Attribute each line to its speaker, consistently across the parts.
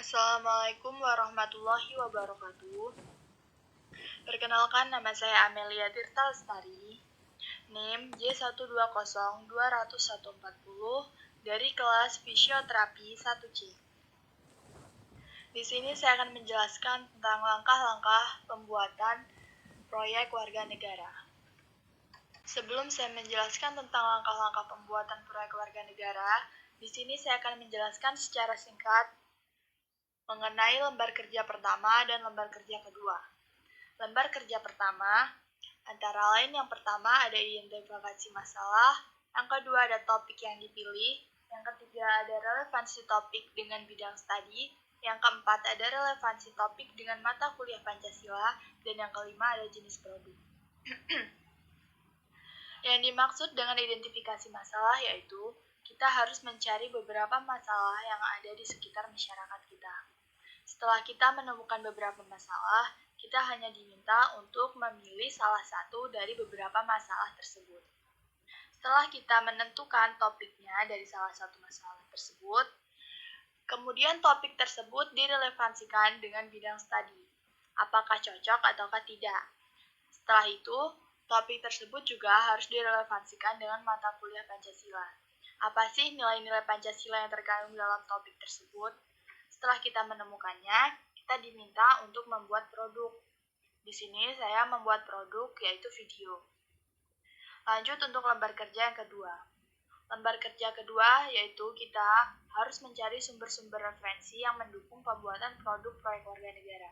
Speaker 1: Assalamualaikum warahmatullahi wabarakatuh. Perkenalkan, nama saya Amelia Tirta Lestari, NIM J1202140 dari kelas Fisioterapi 1C. Di sini saya akan menjelaskan tentang langkah-langkah pembuatan proyek warga negara. Sebelum saya menjelaskan tentang langkah-langkah pembuatan proyek warga negara, di sini saya akan menjelaskan secara singkat mengenai lembar kerja pertama dan lembar kerja kedua. Lembar kerja pertama, antara lain yang pertama ada identifikasi masalah, yang kedua ada topik yang dipilih, yang ketiga ada relevansi topik dengan bidang studi, yang keempat ada relevansi topik dengan mata kuliah Pancasila, dan yang kelima ada jenis produk. Yang dimaksud dengan identifikasi masalah yaitu kita harus mencari beberapa masalah yang ada di sekitar masyarakat kita. Setelah kita menemukan beberapa masalah, kita hanya diminta untuk memilih salah satu dari beberapa masalah tersebut. Setelah kita menentukan topiknya dari salah satu masalah tersebut, kemudian topik tersebut direlevansikan dengan bidang studi. Apakah cocok ataukah tidak? Setelah itu, topik tersebut juga harus direlevansikan dengan mata kuliah Pancasila. Apa sih nilai-nilai Pancasila yang terkandung dalam topik tersebut? Setelah kita menemukannya, kita diminta untuk membuat produk. Di sini saya membuat produk yaitu video. Lanjut untuk lembar kerja yang kedua. Lembar kerja kedua yaitu kita harus mencari sumber-sumber referensi yang mendukung pembuatan produk proyek warga negara.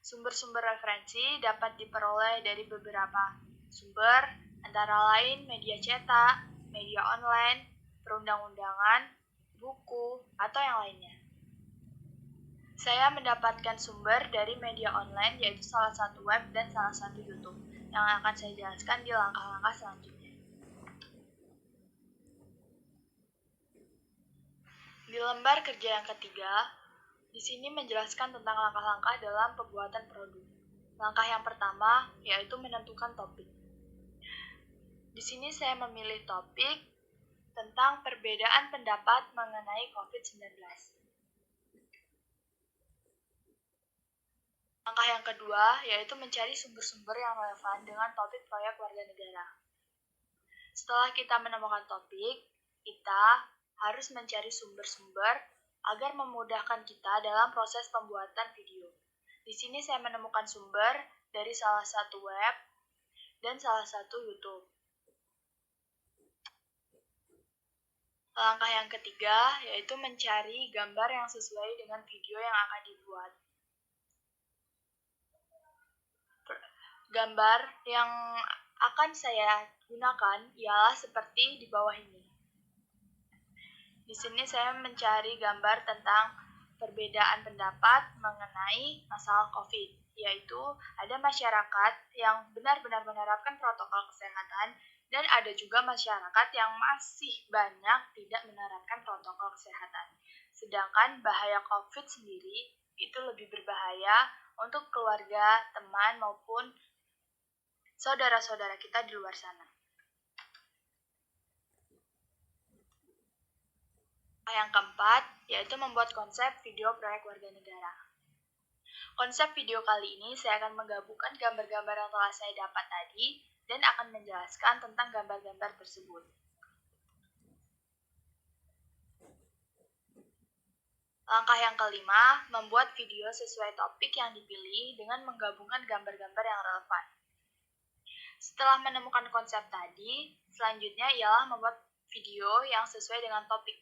Speaker 1: Sumber-sumber referensi dapat diperoleh dari beberapa sumber, antara lain media cetak, media online, perundang-undangan, buku, atau yang lainnya. Saya mendapatkan sumber dari media online yaitu salah satu web dan salah satu YouTube yang akan saya jelaskan di langkah-langkah selanjutnya. Di lembar kerja yang ketiga, di sini menjelaskan tentang langkah-langkah dalam pembuatan produk. Langkah yang pertama yaitu menentukan topik. Di sini saya memilih topik tentang perbedaan pendapat mengenai COVID-19. Langkah yang kedua yaitu mencari sumber-sumber yang relevan dengan topik proyek warga negara. Setelah kita menemukan topik, kita harus mencari sumber-sumber agar memudahkan kita dalam proses pembuatan video. Di sini saya menemukan sumber dari salah satu web dan salah satu YouTube. Langkah yang ketiga yaitu mencari gambar yang sesuai dengan video yang akan dibuat. Gambar yang akan saya gunakan ialah seperti di bawah ini. Di sini saya mencari gambar tentang perbedaan pendapat mengenai masalah COVID, yaitu ada masyarakat yang benar-benar menerapkan protokol kesehatan dan ada juga masyarakat yang masih banyak tidak menerapkan protokol kesehatan. Sedangkan bahaya COVID sendiri itu lebih berbahaya untuk keluarga, teman, maupun saudara-saudara kita di luar sana. Yang keempat, yaitu membuat konsep video proyek warga negara. Konsep video kali ini saya akan menggabungkan gambar-gambar yang telah saya dapat tadi dan akan menjelaskan tentang gambar-gambar tersebut. Langkah yang kelima, membuat video sesuai topik yang dipilih dengan menggabungkan gambar-gambar yang relevan. Setelah menemukan konsep tadi, selanjutnya ialah membuat video yang sesuai dengan topik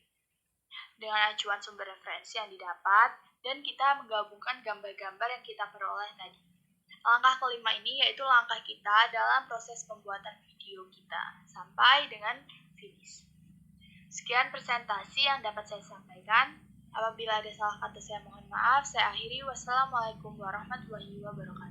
Speaker 1: dengan acuan sumber referensi yang didapat, dan kita menggabungkan gambar-gambar yang kita peroleh tadi. Langkah kelima ini yaitu langkah kita dalam proses pembuatan video kita sampai dengan finish. Sekian presentasi yang dapat saya sampaikan. Apabila ada salah kata saya mohon maaf. Saya akhiri. Wassalamualaikum warahmatullahi wabarakatuh.